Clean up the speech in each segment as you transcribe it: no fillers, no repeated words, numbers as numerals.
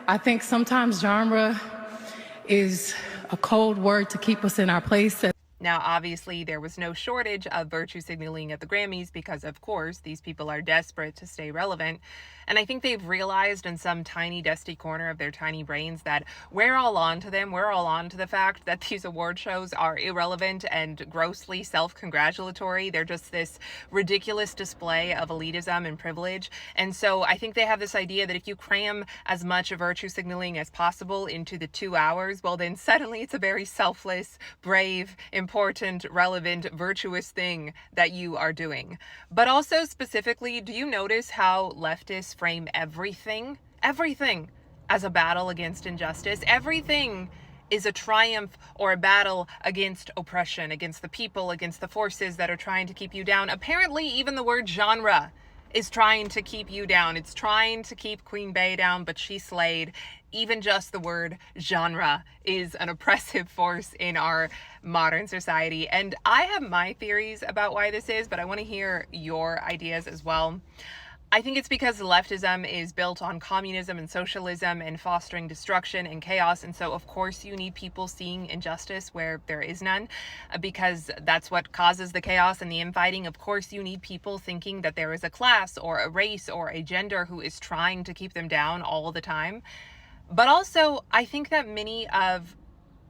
I think sometimes genre is a cold word to keep us in our place. Now, obviously, there was no shortage of virtue signaling at the Grammys because, of course, these people are desperate to stay relevant. And I think they've realized in some tiny, dusty corner of their tiny brains that we're all on to them. We're all on to the fact that these award shows are irrelevant and grossly self-congratulatory. They're just this ridiculous display of elitism and privilege. And so I think they have this idea that if you cram as much virtue signaling as possible into the 2 hours, well, then suddenly it's a very selfless, brave, important, relevant, virtuous thing that you are doing. But also specifically, do you notice how leftists frame everything as a battle against injustice? Everything is a triumph or a battle against oppression, against the people, against the forces that are trying to keep you down. Apparently, even the word genre is trying to keep you down. It's trying to keep Queen Bey down, but she slayed. Even just the word genre is an oppressive force in our modern society. And I have my theories about why this is, but I want to hear your ideas as well. I think it's because leftism is built on communism and socialism and fostering destruction and chaos. And so, of course, you need people seeing injustice where there is none, because that's what causes the chaos and the infighting. Of course, you need people thinking that there is a class or a race or a gender who is trying to keep them down all the time. But also, I think that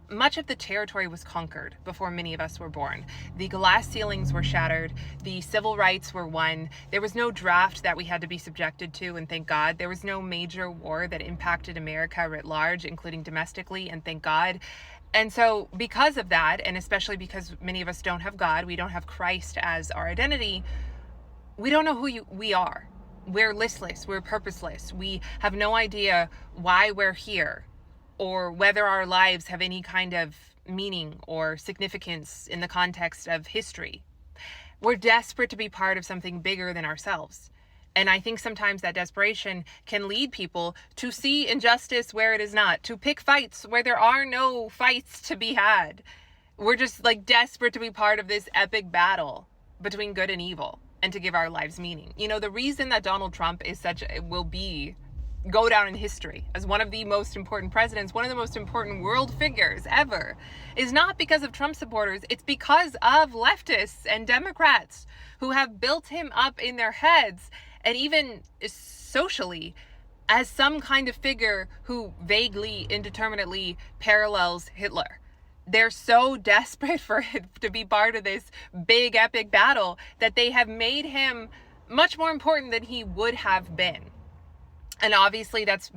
much of the territory was conquered before many of us were born. The glass ceilings were shattered. The civil rights were won. There was no draft that we had to be subjected to, and thank God. There was no major war that impacted America writ large, including domestically, and thank God. And so because of that, and especially because many of us don't have God, we don't have Christ as our identity, we don't know who we are. We're listless. We're purposeless. We have no idea why we're here, or whether our lives have any kind of meaning or significance in the context of history. We're desperate to be part of something bigger than ourselves. And I think sometimes that desperation can lead people to see injustice where it is not, to pick fights where there are no fights to be had. We're just desperate to be part of this epic battle between good and evil and to give our lives meaning. You know, the reason that Donald Trump will go down in history as one of the most important presidents, one of the most important world figures ever, is not because of Trump supporters. It's because of leftists and Democrats who have built him up in their heads and even socially as some kind of figure who vaguely, indeterminately parallels Hitler. They're so desperate for him to be part of this big epic battle that they have made him much more important than he would have been. And obviously that's